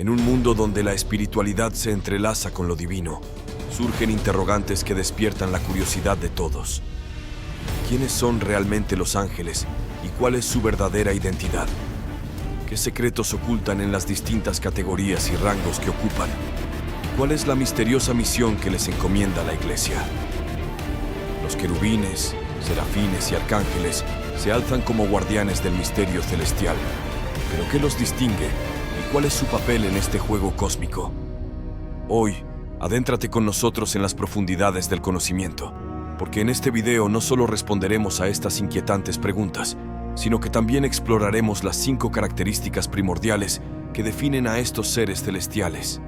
En un mundo donde la espiritualidad se entrelaza con lo divino, surgen interrogantes que despiertan la curiosidad de todos. ¿Quiénes son realmente los ángeles y cuál es su verdadera identidad? ¿Qué secretos ocultan en las distintas categorías y rangos que ocupan? ¿Cuál es la misteriosa misión que les encomienda la Iglesia? Los querubines, serafines y arcángeles se alzan como guardianes del misterio celestial. ¿Pero qué los distingue y cuál es su papel en este juego cósmico? Hoy, adéntrate con nosotros en las profundidades del conocimiento, porque en este video no solo responderemos a estas inquietantes preguntas, sino que también exploraremos las 5 características primordiales que definen a estos seres celestiales.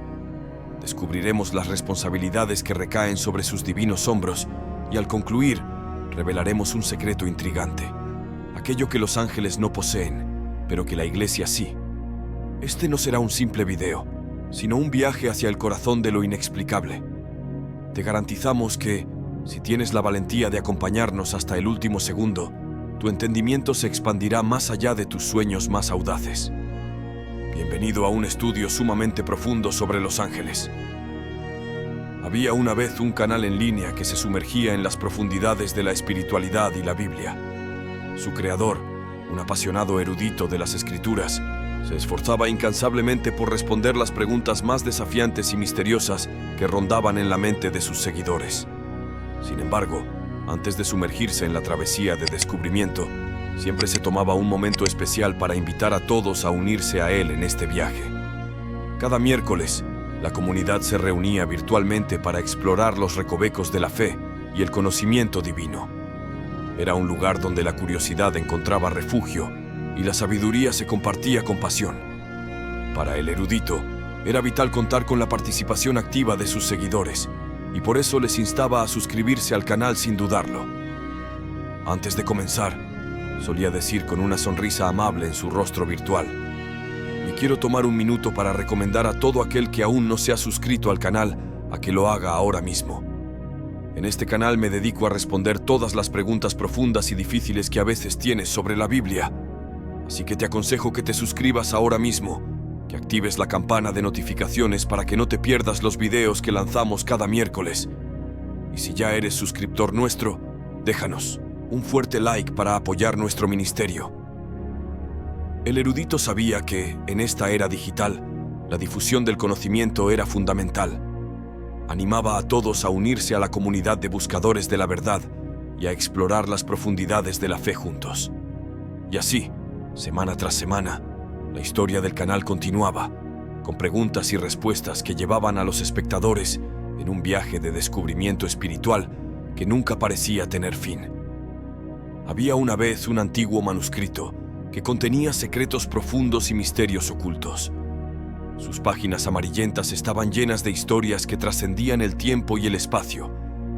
Descubriremos las responsabilidades que recaen sobre sus divinos hombros y al concluir, revelaremos un secreto intrigante, aquello que los ángeles no poseen, pero que la Iglesia sí. Este no será un simple video, sino un viaje hacia el corazón de lo inexplicable. Te garantizamos que, si tienes la valentía de acompañarnos hasta el último segundo, tu entendimiento se expandirá más allá de tus sueños más audaces. Bienvenido a un estudio sumamente profundo sobre los ángeles. Había una vez un canal en línea que se sumergía en las profundidades de la espiritualidad y la Biblia. Su creador, un apasionado erudito de las Escrituras, se esforzaba incansablemente por responder las preguntas más desafiantes y misteriosas que rondaban en la mente de sus seguidores. Sin embargo, antes de sumergirse en la travesía de descubrimiento, siempre se tomaba un momento especial para invitar a todos a unirse a él en este viaje. Cada miércoles, la comunidad se reunía virtualmente para explorar los recovecos de la fe y el conocimiento divino. Era un lugar donde la curiosidad encontraba refugio y la sabiduría se compartía con pasión. Para el erudito, era vital contar con la participación activa de sus seguidores, y por eso les instaba a suscribirse al canal sin dudarlo. Antes de comenzar, solía decir con una sonrisa amable en su rostro virtual: me quiero tomar un minuto para recomendar a todo aquel que aún no se ha suscrito al canal a que lo haga ahora mismo. En este canal me dedico a responder todas las preguntas profundas y difíciles que a veces tienes sobre la Biblia. Así que te aconsejo que te suscribas ahora mismo, que actives la campana de notificaciones para que no te pierdas los videos que lanzamos cada miércoles. Y si ya eres suscriptor nuestro, déjanos un fuerte like para apoyar nuestro ministerio. El erudito sabía que, en esta era digital, la difusión del conocimiento era fundamental. Animaba a todos a unirse a la comunidad de buscadores de la verdad y a explorar las profundidades de la fe juntos. Y así, semana tras semana, la historia del canal continuaba, con preguntas y respuestas que llevaban a los espectadores en un viaje de descubrimiento espiritual que nunca parecía tener fin. Había una vez un antiguo manuscrito que contenía secretos profundos y misterios ocultos. Sus páginas amarillentas estaban llenas de historias que trascendían el tiempo y el espacio,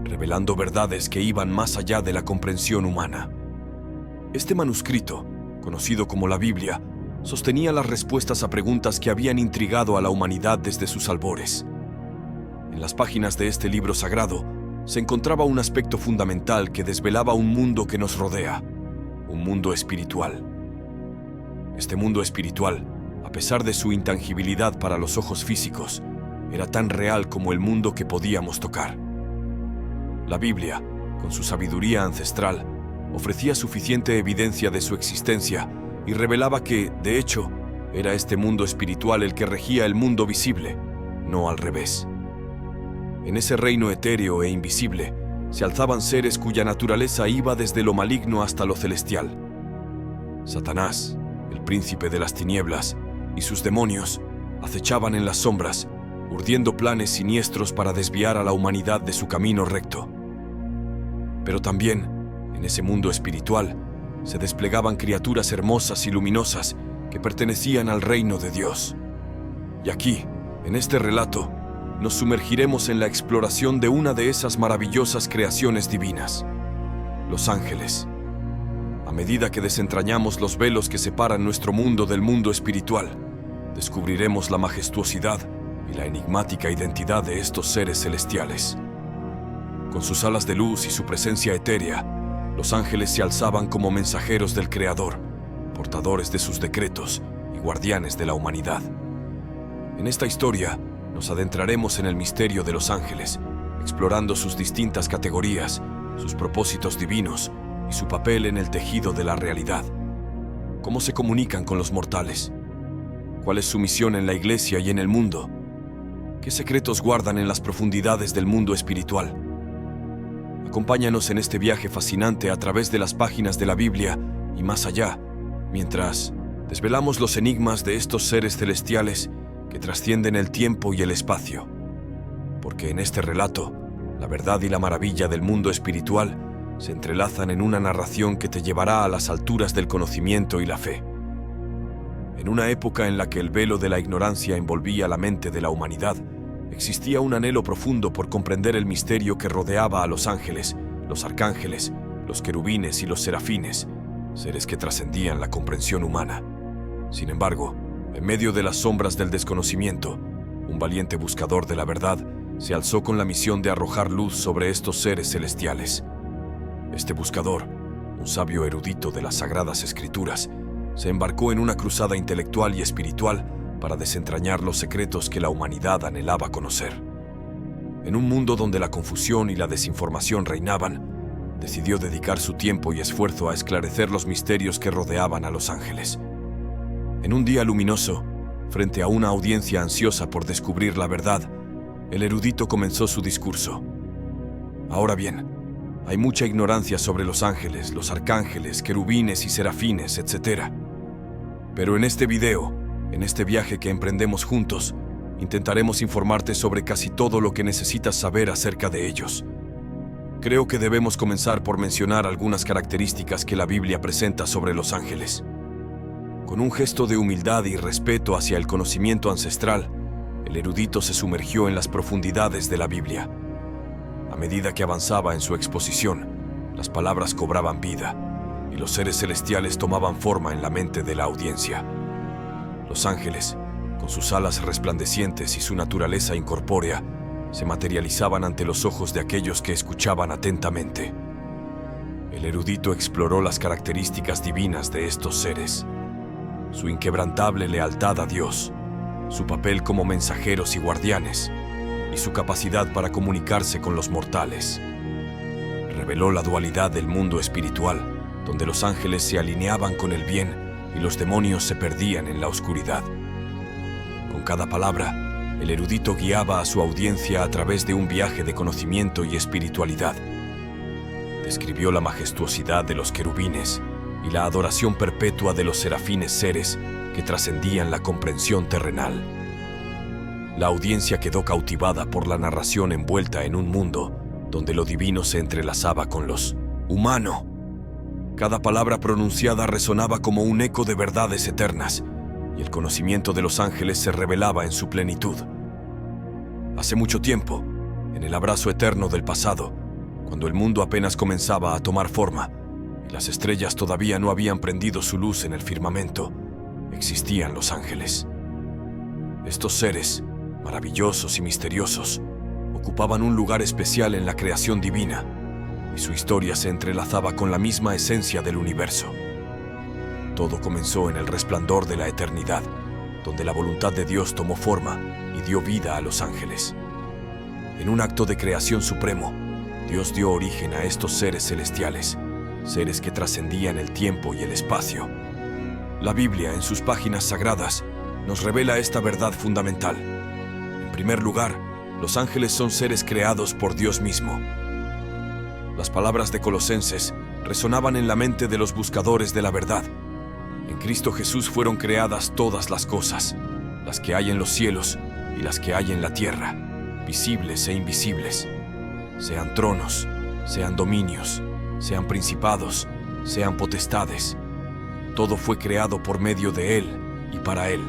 revelando verdades que iban más allá de la comprensión humana. Este manuscrito, conocido como la Biblia, sostenía las respuestas a preguntas que habían intrigado a la humanidad desde sus albores. En las páginas de este libro sagrado se encontraba un aspecto fundamental que desvelaba un mundo que nos rodea, un mundo espiritual. Este mundo espiritual, a pesar de su intangibilidad para los ojos físicos, era tan real como el mundo que podíamos tocar. La Biblia, con su sabiduría ancestral, ofrecía suficiente evidencia de su existencia y revelaba que, de hecho, era este mundo espiritual el que regía el mundo visible, no al revés. En ese reino etéreo e invisible se alzaban seres cuya naturaleza iba desde lo maligno hasta lo celestial. Satanás, el príncipe de las tinieblas, y sus demonios acechaban en las sombras, urdiendo planes siniestros para desviar a la humanidad de su camino recto. Pero también, en ese mundo espiritual, se desplegaban criaturas hermosas y luminosas que pertenecían al reino de Dios. Y aquí, en este relato, nos sumergiremos en la exploración de una de esas maravillosas creaciones divinas, los ángeles. A medida que desentrañamos los velos que separan nuestro mundo del mundo espiritual, descubriremos la majestuosidad y la enigmática identidad de estos seres celestiales. Con sus alas de luz y su presencia etérea, los ángeles se alzaban como mensajeros del Creador, portadores de sus decretos y guardianes de la humanidad. En esta historia, nos adentraremos en el misterio de los ángeles, explorando sus distintas categorías, sus propósitos divinos y su papel en el tejido de la realidad. ¿Cómo se comunican con los mortales? ¿Cuál es su misión en la iglesia y en el mundo? ¿Qué secretos guardan en las profundidades del mundo espiritual? Acompáñanos en este viaje fascinante a través de las páginas de la Biblia y más allá, mientras desvelamos los enigmas de estos seres celestiales que trascienden el tiempo y el espacio. Porque en este relato, la verdad y la maravilla del mundo espiritual se entrelazan en una narración que te llevará a las alturas del conocimiento y la fe. En una época en la que el velo de la ignorancia envolvía la mente de la humanidad, existía un anhelo profundo por comprender el misterio que rodeaba a los ángeles, los arcángeles, los querubines y los serafines, seres que trascendían la comprensión humana. Sin embargo, en medio de las sombras del desconocimiento, un valiente buscador de la verdad se alzó con la misión de arrojar luz sobre estos seres celestiales. Este buscador, un sabio erudito de las Sagradas Escrituras, se embarcó en una cruzada intelectual y espiritual para desentrañar los secretos que la humanidad anhelaba conocer. En un mundo donde la confusión y la desinformación reinaban, decidió dedicar su tiempo y esfuerzo a esclarecer los misterios que rodeaban a los ángeles. En un día luminoso, frente a una audiencia ansiosa por descubrir la verdad, el erudito comenzó su discurso. Ahora bien, hay mucha ignorancia sobre los ángeles, los arcángeles, querubines y serafines, etc. Pero en este video, en este viaje que emprendemos juntos, intentaremos informarte sobre casi todo lo que necesitas saber acerca de ellos. Creo que debemos comenzar por mencionar algunas características que la Biblia presenta sobre los ángeles. Con un gesto de humildad y respeto hacia el conocimiento ancestral, el erudito se sumergió en las profundidades de la Biblia. A medida que avanzaba en su exposición, las palabras cobraban vida y los seres celestiales tomaban forma en la mente de la audiencia. Los ángeles, con sus alas resplandecientes y su naturaleza incorpórea, se materializaban ante los ojos de aquellos que escuchaban atentamente. El erudito exploró las características divinas de estos seres: su inquebrantable lealtad a Dios, su papel como mensajeros y guardianes, y su capacidad para comunicarse con los mortales. Reveló la dualidad del mundo espiritual, donde los ángeles se alineaban con el bien y los demonios se perdían en la oscuridad. Con cada palabra, el erudito guiaba a su audiencia a través de un viaje de conocimiento y espiritualidad. Describió la majestuosidad de los querubines y la adoración perpetua de los serafines, seres que trascendían la comprensión terrenal. La audiencia quedó cautivada por la narración envuelta en un mundo donde lo divino se entrelazaba con los humano. Cada palabra pronunciada resonaba como un eco de verdades eternas, y el conocimiento de los ángeles se revelaba en su plenitud. Hace mucho tiempo, en el abrazo eterno del pasado, cuando el mundo apenas comenzaba a tomar forma y las estrellas todavía no habían prendido su luz en el firmamento, existían los ángeles. Estos seres, maravillosos y misteriosos, ocupaban un lugar especial en la creación divina, y su historia se entrelazaba con la misma esencia del universo. Todo comenzó en el resplandor de la eternidad, donde la voluntad de Dios tomó forma y dio vida a los ángeles. En un acto de creación supremo, Dios dio origen a estos seres celestiales, seres que trascendían el tiempo y el espacio. La Biblia, en sus páginas sagradas, nos revela esta verdad fundamental. En primer lugar, los ángeles son seres creados por Dios mismo. Las palabras de Colosenses resonaban en la mente de los buscadores de la verdad. En Cristo Jesús fueron creadas todas las cosas, las que hay en los cielos y las que hay en la tierra, visibles e invisibles. Sean tronos, sean dominios, sean principados, sean potestades. Todo fue creado por medio de Él y para Él.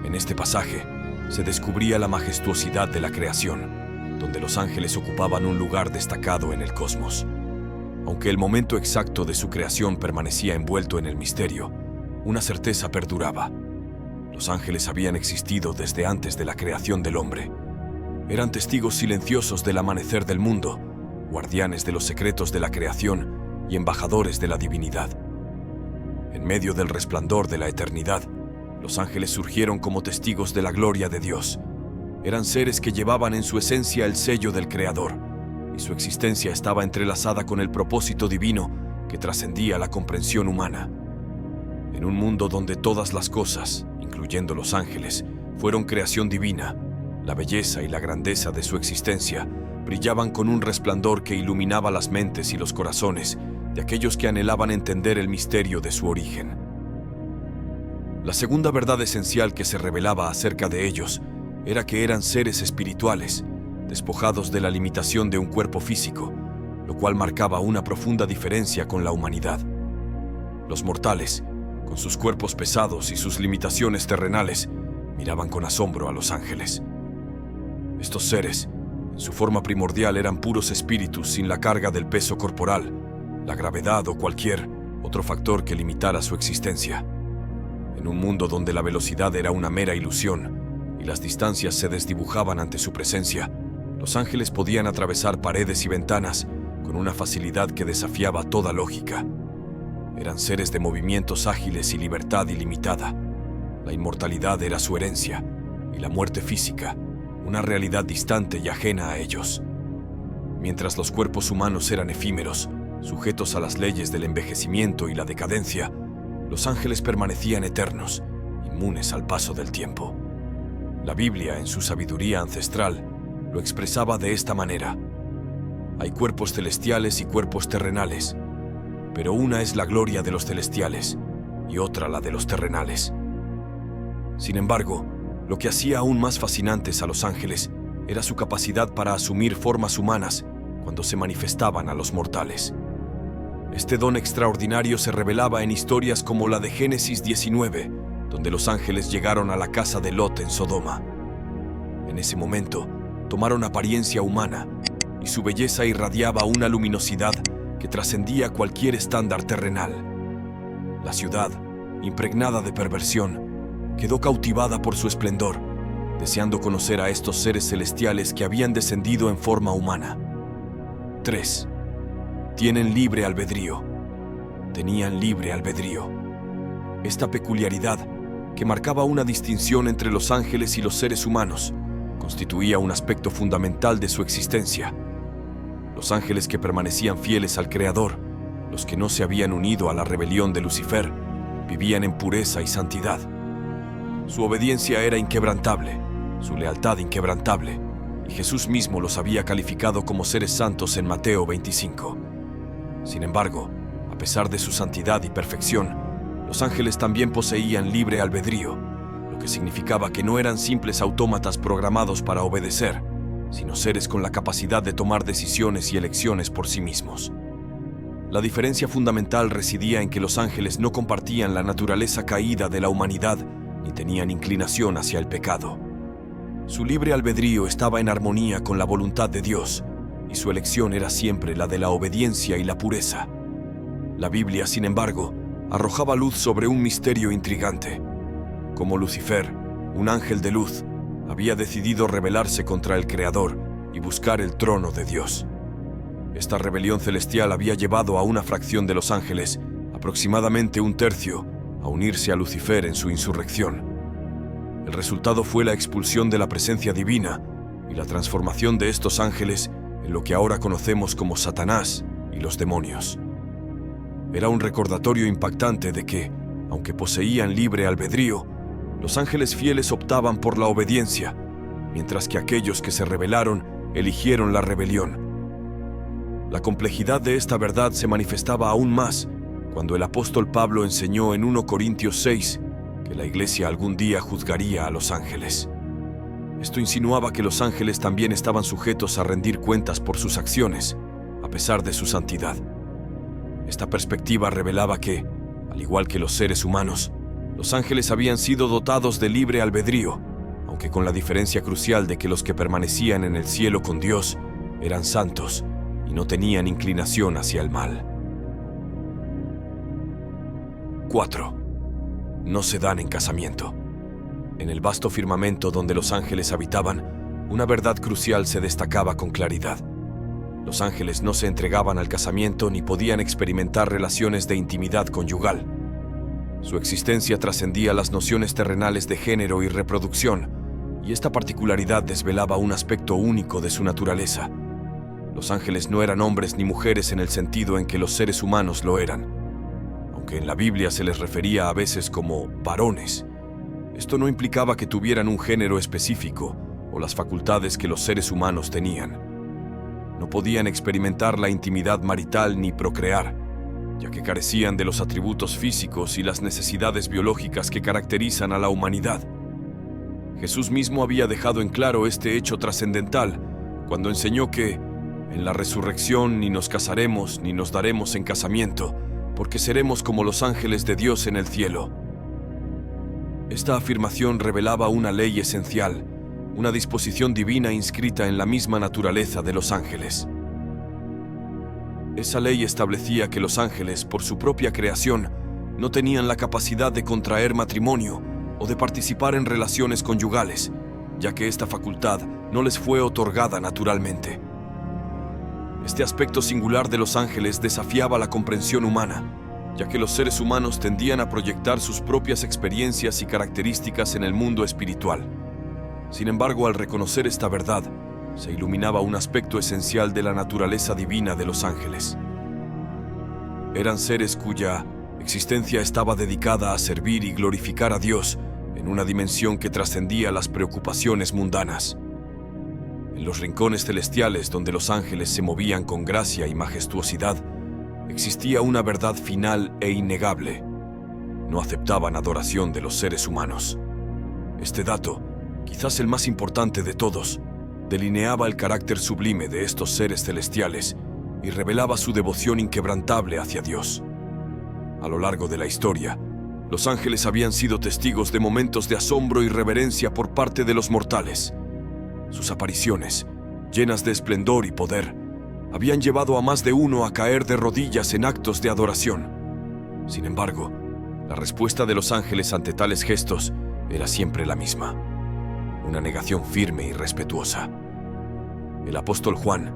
En este pasaje se descubría la majestuosidad de la creación, donde los ángeles ocupaban un lugar destacado en el cosmos. Aunque el momento exacto de su creación permanecía envuelto en el misterio, una certeza perduraba. Los ángeles habían existido desde antes de la creación del hombre. Eran testigos silenciosos del amanecer del mundo, guardianes de los secretos de la creación y embajadores de la divinidad. En medio del resplandor de la eternidad, Los ángeles surgieron como testigos de la gloria de Dios. Eran seres que llevaban en su esencia el sello del Creador, y su existencia estaba entrelazada con el propósito divino que trascendía la comprensión humana. En un mundo donde todas las cosas, incluyendo los ángeles, fueron creación divina, la belleza y la grandeza de su existencia brillaban con un resplandor que iluminaba las mentes y los corazones de aquellos que anhelaban entender el misterio de su origen. La segunda verdad esencial que se revelaba acerca de ellos era que eran seres espirituales, despojados de la limitación de un cuerpo físico, lo cual marcaba una profunda diferencia con la humanidad. Los mortales, con sus cuerpos pesados y sus limitaciones terrenales, miraban con asombro a los ángeles. Estos seres, en su forma primordial, eran puros espíritus sin la carga del peso corporal, la gravedad o cualquier otro factor que limitara su existencia. En un mundo donde la velocidad era una mera ilusión y las distancias se desdibujaban ante su presencia, los ángeles podían atravesar paredes y ventanas con una facilidad que desafiaba toda lógica. Eran seres de movimientos ágiles y libertad ilimitada. La inmortalidad era su herencia, y la muerte física, una realidad distante y ajena a ellos. Mientras los cuerpos humanos eran efímeros, sujetos a las leyes del envejecimiento y la decadencia, los ángeles permanecían eternos, inmunes al paso del tiempo. La Biblia, en su sabiduría ancestral, lo expresaba de esta manera: hay cuerpos celestiales y cuerpos terrenales, pero una es la gloria de los celestiales y otra la de los terrenales. Sin embargo, lo que hacía aún más fascinantes a los ángeles era su capacidad para asumir formas humanas cuando se manifestaban a los mortales. Este don extraordinario se revelaba en historias como la de Génesis 19, donde los ángeles llegaron a la casa de Lot en Sodoma. En ese momento, tomaron apariencia humana, y su belleza irradiaba una luminosidad que trascendía cualquier estándar terrenal. La ciudad, impregnada de perversión, quedó cautivada por su esplendor, deseando conocer a estos seres celestiales que habían descendido en forma humana. 3. Tienen libre albedrío. Tenían libre albedrío. Esta peculiaridad, que marcaba una distinción entre los ángeles y los seres humanos, constituía un aspecto fundamental de su existencia. Los ángeles que permanecían fieles al Creador, los que no se habían unido a la rebelión de Lucifer, vivían en pureza y santidad. Su obediencia era inquebrantable, su lealtad inquebrantable, y Jesús mismo los había calificado como seres santos en Mateo 25. Sin embargo, a pesar de su santidad y perfección, los ángeles también poseían libre albedrío, lo que significaba que no eran simples autómatas programados para obedecer, sino seres con la capacidad de tomar decisiones y elecciones por sí mismos. La diferencia fundamental residía en que los ángeles no compartían la naturaleza caída de la humanidad ni tenían inclinación hacia el pecado. Su libre albedrío estaba en armonía con la voluntad de Dios, y su elección era siempre la de la obediencia y la pureza. La Biblia, sin embargo, arrojaba luz sobre un misterio intrigante. Como Lucifer, un ángel de luz, había decidido rebelarse contra el Creador y buscar el trono de Dios. Esta rebelión celestial había llevado a una fracción de los ángeles, aproximadamente un tercio, a unirse a Lucifer en su insurrección. El resultado fue la expulsión de la presencia divina y la transformación de estos ángeles en lo que ahora conocemos como Satanás y los demonios. Era un recordatorio impactante de que, aunque poseían libre albedrío, los ángeles fieles optaban por la obediencia, mientras que aquellos que se rebelaron eligieron la rebelión. La complejidad de esta verdad se manifestaba aún más cuando el apóstol Pablo enseñó en 1 Corintios 6 que la iglesia algún día juzgaría a los ángeles. Esto insinuaba que los ángeles también estaban sujetos a rendir cuentas por sus acciones, a pesar de su santidad. Esta perspectiva revelaba que, al igual que los seres humanos, los ángeles habían sido dotados de libre albedrío, aunque con la diferencia crucial de que los que permanecían en el cielo con Dios eran santos y no tenían inclinación hacia el mal. 4. No se dan en casamiento. En el vasto firmamento donde los ángeles habitaban, una verdad crucial se destacaba con claridad. Los ángeles no se entregaban al casamiento ni podían experimentar relaciones de intimidad conyugal. Su existencia trascendía las nociones terrenales de género y reproducción, y esta particularidad desvelaba un aspecto único de su naturaleza. Los ángeles no eran hombres ni mujeres en el sentido en que los seres humanos lo eran. Aunque en la Biblia se les refería a veces como varones, esto no implicaba que tuvieran un género específico o las facultades que los seres humanos tenían. No podían experimentar la intimidad marital ni procrear, ya que carecían de los atributos físicos y las necesidades biológicas que caracterizan a la humanidad. Jesús mismo había dejado en claro este hecho trascendental cuando enseñó que en la resurrección ni nos casaremos ni nos daremos en casamiento, porque seremos como los ángeles de Dios en el cielo. Esta afirmación revelaba una ley esencial, una disposición divina inscrita en la misma naturaleza de los ángeles. Esa ley establecía que los ángeles, por su propia creación, no tenían la capacidad de contraer matrimonio o de participar en relaciones conyugales, ya que esta facultad no les fue otorgada naturalmente. Este aspecto singular de los ángeles desafiaba la comprensión humana, ya que los seres humanos tendían a proyectar sus propias experiencias y características en el mundo espiritual. Sin embargo, al reconocer esta verdad, se iluminaba un aspecto esencial de la naturaleza divina de los ángeles. Eran seres cuya existencia estaba dedicada a servir y glorificar a Dios en una dimensión que trascendía las preocupaciones mundanas. En los rincones celestiales donde los ángeles se movían con gracia y majestuosidad, existía una verdad final e innegable. No aceptaban adoración de los seres humanos. Este dato, quizás el más importante de todos, delineaba el carácter sublime de estos seres celestiales y revelaba su devoción inquebrantable hacia Dios. A lo largo de la historia, los ángeles habían sido testigos de momentos de asombro y reverencia por parte de los mortales. Sus apariciones, llenas de esplendor y poder, habían llevado a más de uno a caer de rodillas en actos de adoración. Sin embargo, la respuesta de los ángeles ante tales gestos era siempre la misma: una negación firme y respetuosa. El apóstol Juan,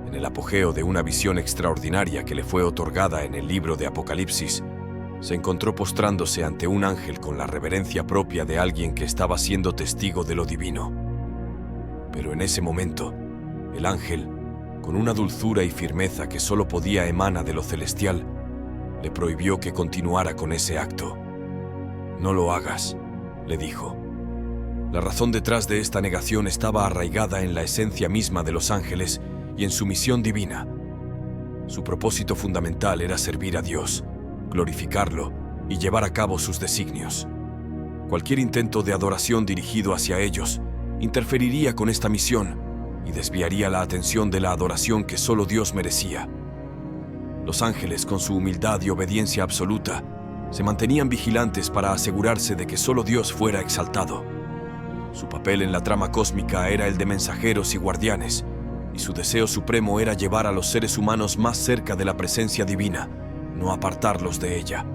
en el apogeo de una visión extraordinaria que le fue otorgada en el libro de Apocalipsis, se encontró postrándose ante un ángel con la reverencia propia de alguien que estaba siendo testigo de lo divino. Pero en ese momento, el ángel, con una dulzura y firmeza que solo podía emanar de lo celestial, le prohibió que continuara con ese acto. «No lo hagas», le dijo. La razón detrás de esta negación estaba arraigada en la esencia misma de los ángeles y en su misión divina. Su propósito fundamental era servir a Dios, glorificarlo y llevar a cabo sus designios. Cualquier intento de adoración dirigido hacia ellos interferiría con esta misión y desviaría la atención de la adoración que solo Dios merecía. Los ángeles, con su humildad y obediencia absoluta, se mantenían vigilantes para asegurarse de que solo Dios fuera exaltado. Su papel en la trama cósmica era el de mensajeros y guardianes, y su deseo supremo era llevar a los seres humanos más cerca de la presencia divina, no apartarlos de ella.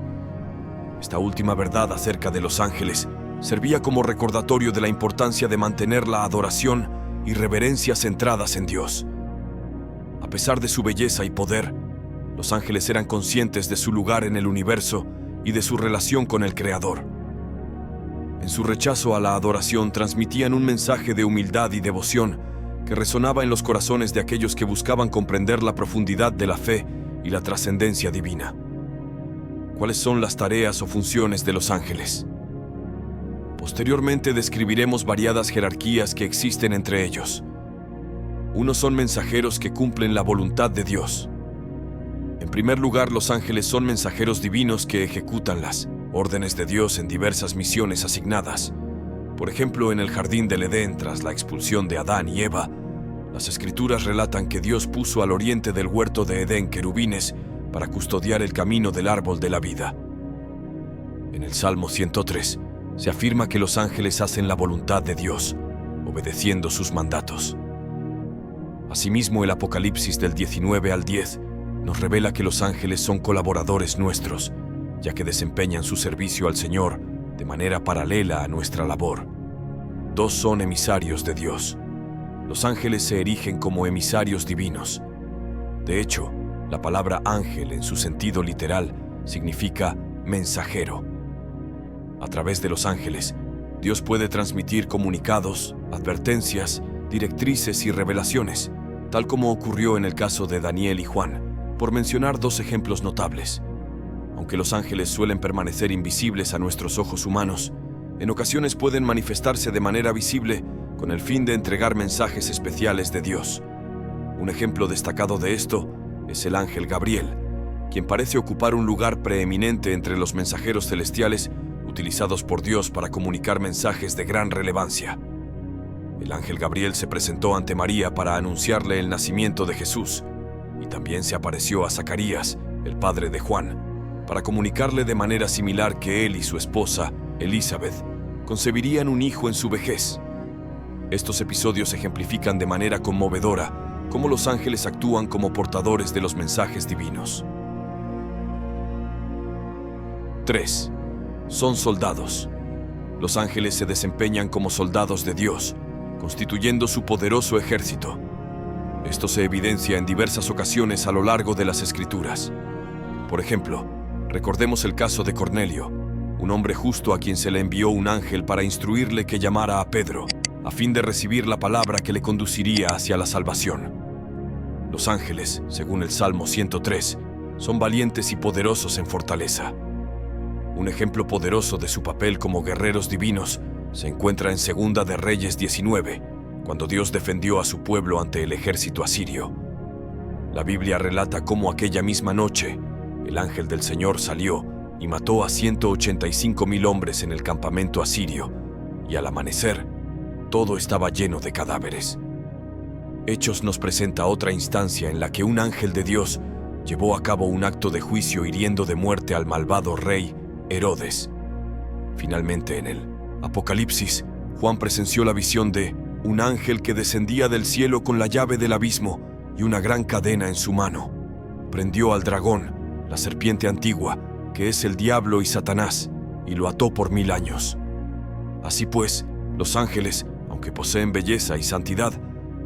Esta última verdad acerca de los ángeles servía como recordatorio de la importancia de mantener la adoración y reverencia centradas en Dios. A pesar de su belleza y poder, los ángeles eran conscientes de su lugar en el universo y de su relación con el Creador. En su rechazo a la adoración transmitían un mensaje de humildad y devoción que resonaba en los corazones de aquellos que buscaban comprender la profundidad de la fe y la trascendencia divina. ¿Cuáles son las tareas o funciones de los ángeles? Posteriormente describiremos variadas jerarquías que existen entre ellos. Unos son mensajeros que cumplen la voluntad de Dios. En primer lugar, los ángeles son mensajeros divinos que ejecutan las órdenes de Dios en diversas misiones asignadas. Por ejemplo, en el jardín del Edén, tras la expulsión de Adán y Eva, las Escrituras relatan que Dios puso al oriente del huerto de Edén querubines para custodiar el camino del árbol de la vida. En el Salmo 103 se afirma que los ángeles hacen la voluntad de Dios, obedeciendo sus mandatos. Asimismo, el Apocalipsis del 19 al 10 nos revela que los ángeles son colaboradores nuestros, ya que desempeñan su servicio al Señor de manera paralela a nuestra labor. Dos son emisarios de Dios. Los ángeles se erigen como emisarios divinos. De hecho, la palabra ángel en su sentido literal significa mensajero. A través de los ángeles, Dios puede transmitir comunicados, advertencias, directrices y revelaciones, tal como ocurrió en el caso de Daniel y Juan, por mencionar dos ejemplos notables. Aunque los ángeles suelen permanecer invisibles a nuestros ojos humanos, en ocasiones pueden manifestarse de manera visible con el fin de entregar mensajes especiales de Dios. Un ejemplo destacado de esto es el ángel Gabriel, quien parece ocupar un lugar preeminente entre los mensajeros celestiales utilizados por Dios para comunicar mensajes de gran relevancia. El ángel Gabriel se presentó ante María para anunciarle el nacimiento de Jesús, y también se apareció a Zacarías, el padre de Juan, para comunicarle de manera similar que él y su esposa, Elizabeth, concebirían un hijo en su vejez. Estos episodios ejemplifican de manera conmovedora cómo los ángeles actúan como portadores de los mensajes divinos. 3. Son soldados. Los ángeles se desempeñan como soldados de Dios, constituyendo su poderoso ejército. Esto se evidencia en diversas ocasiones a lo largo de las Escrituras. Por ejemplo, recordemos el caso de Cornelio, un hombre justo a quien se le envió un ángel para instruirle que llamara a Pedro, a fin de recibir la palabra que le conduciría hacia la salvación. Los ángeles, según el Salmo 103, son valientes y poderosos en fortaleza. Un ejemplo poderoso de su papel como guerreros divinos se encuentra en 2 de Reyes 19, cuando Dios defendió a su pueblo ante el ejército asirio. La Biblia relata cómo aquella misma noche, el ángel del Señor salió y mató a 185,000 hombres en el campamento asirio, y al amanecer, todo estaba lleno de cadáveres. Hechos nos presenta otra instancia en la que un ángel de Dios llevó a cabo un acto de juicio hiriendo de muerte al malvado rey Herodes. Finalmente, en el Apocalipsis, Juan presenció la visión de un ángel que descendía del cielo con la llave del abismo y una gran cadena en su mano. Prendió al dragón, la serpiente antigua, que es el diablo y Satanás, y lo ató por 1000 años. Así pues, los ángeles, aunque poseen belleza y santidad,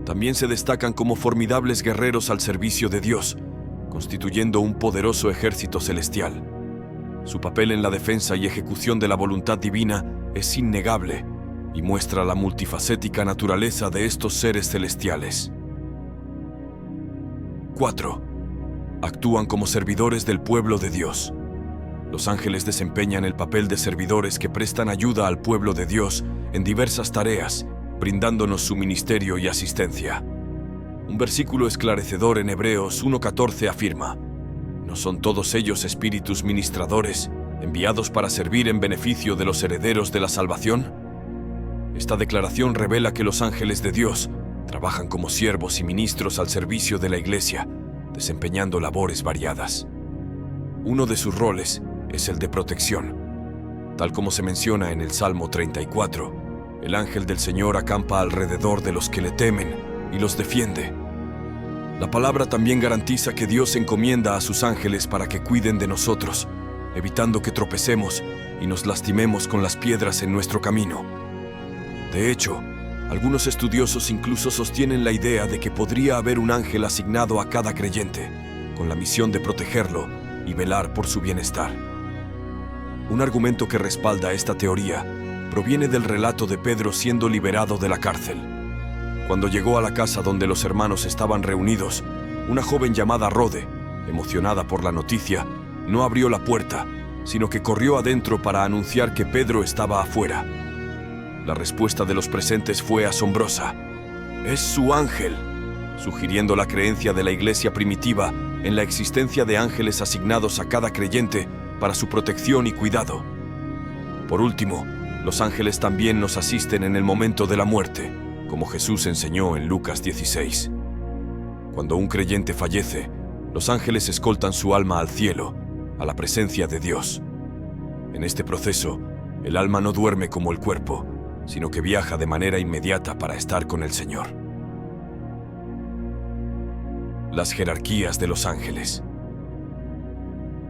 también se destacan como formidables guerreros al servicio de Dios, constituyendo un poderoso ejército celestial. Su papel en la defensa y ejecución de la voluntad divina es innegable y muestra la multifacética naturaleza de estos seres celestiales. 4. Actúan como servidores del pueblo de Dios. Los ángeles desempeñan el papel de servidores que prestan ayuda al pueblo de Dios en diversas tareas, brindándonos su ministerio y asistencia. Un versículo esclarecedor en Hebreos 1:14 afirma: ¿no son todos ellos espíritus ministradores, enviados para servir en beneficio de los herederos de la salvación? Esta declaración revela que los ángeles de Dios trabajan como siervos y ministros al servicio de la Iglesia, desempeñando labores variadas. Uno de sus roles es el de protección. Tal como se menciona en el Salmo 34, el ángel del Señor acampa alrededor de los que le temen y los defiende. La palabra también garantiza que Dios encomienda a sus ángeles para que cuiden de nosotros, evitando que tropecemos y nos lastimemos con las piedras en nuestro camino. De hecho, algunos estudiosos incluso sostienen la idea de que podría haber un ángel asignado a cada creyente, con la misión de protegerlo y velar por su bienestar. Un argumento que respalda esta teoría proviene del relato de Pedro siendo liberado de la cárcel. Cuando llegó a la casa donde los hermanos estaban reunidos, una joven llamada Rode, emocionada por la noticia, no abrió la puerta, sino que corrió adentro para anunciar que Pedro estaba afuera. La respuesta de los presentes fue asombrosa. «¡Es su ángel!», sugiriendo la creencia de la iglesia primitiva en la existencia de ángeles asignados a cada creyente para su protección y cuidado. Por último, los ángeles también nos asisten en el momento de la muerte, como Jesús enseñó en Lucas 16. Cuando un creyente fallece, los ángeles escoltan su alma al cielo, a la presencia de Dios. En este proceso, el alma no duerme como el cuerpo, sino que viaja de manera inmediata para estar con el Señor. Las jerarquías de los ángeles.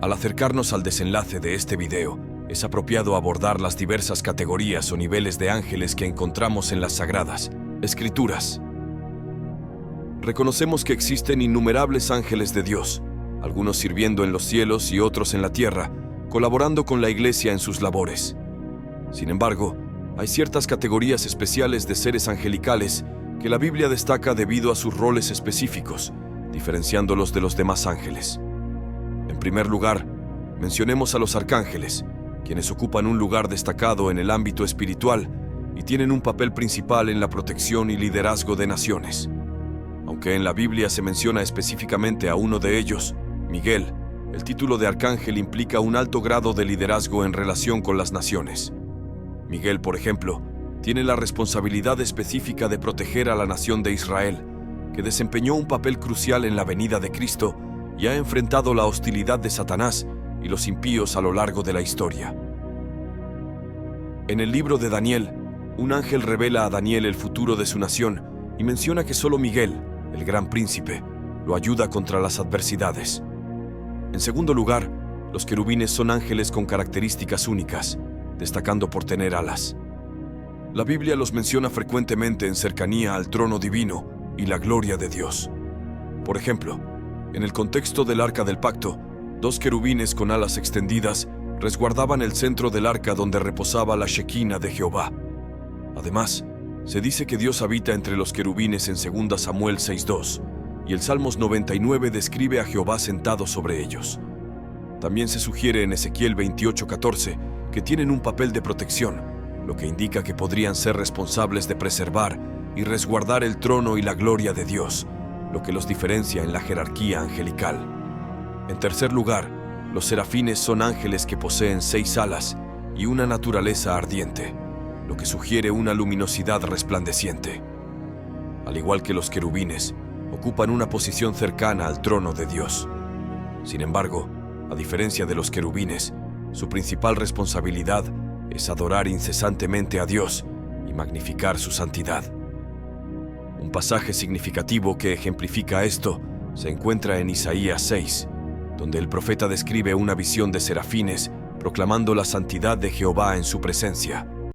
Al acercarnos al desenlace de este video, es apropiado abordar las diversas categorías o niveles de ángeles que encontramos en las Sagradas Escrituras. Reconocemos que existen innumerables ángeles de Dios, algunos sirviendo en los cielos y otros en la tierra, colaborando con la Iglesia en sus labores. Sin embargo, hay ciertas categorías especiales de seres angelicales que la Biblia destaca debido a sus roles específicos, diferenciándolos de los demás ángeles. En primer lugar, mencionemos a los arcángeles, quienes ocupan un lugar destacado en el ámbito espiritual y tienen un papel principal en la protección y liderazgo de naciones. Aunque en la Biblia se menciona específicamente a uno de ellos, Miguel, el título de arcángel implica un alto grado de liderazgo en relación con las naciones. Miguel, por ejemplo, tiene la responsabilidad específica de proteger a la nación de Israel, que desempeñó un papel crucial en la venida de Cristo y ha enfrentado la hostilidad de Satanás y los impíos a lo largo de la historia. En el libro de Daniel, un ángel revela a Daniel el futuro de su nación y menciona que solo Miguel, el gran príncipe, lo ayuda contra las adversidades. En segundo lugar, los querubines son ángeles con características únicas, destacando por tener alas. La Biblia los menciona frecuentemente en cercanía al trono divino y la gloria de Dios. Por ejemplo, en el contexto del Arca del Pacto, 2 querubines con alas extendidas resguardaban el centro del arca donde reposaba la Shequina de Jehová. Además, se dice que Dios habita entre los querubines en 2 Samuel 6:2, y el Salmos 99 describe a Jehová sentado sobre ellos. También se sugiere en Ezequiel 28:14 que tienen un papel de protección, lo que indica que podrían ser responsables de preservar y resguardar el trono y la gloria de Dios, lo que los diferencia en la jerarquía angelical. En tercer lugar, los serafines son ángeles que poseen 6 alas y una naturaleza ardiente, lo que sugiere una luminosidad resplandeciente. Al igual que los querubines, ocupan una posición cercana al trono de Dios. Sin embargo, a diferencia de los querubines, su principal responsabilidad es adorar incesantemente a Dios y magnificar su santidad. Un pasaje significativo que ejemplifica esto se encuentra en Isaías 6, donde el profeta describe una visión de serafines proclamando la santidad de Jehová en su presencia.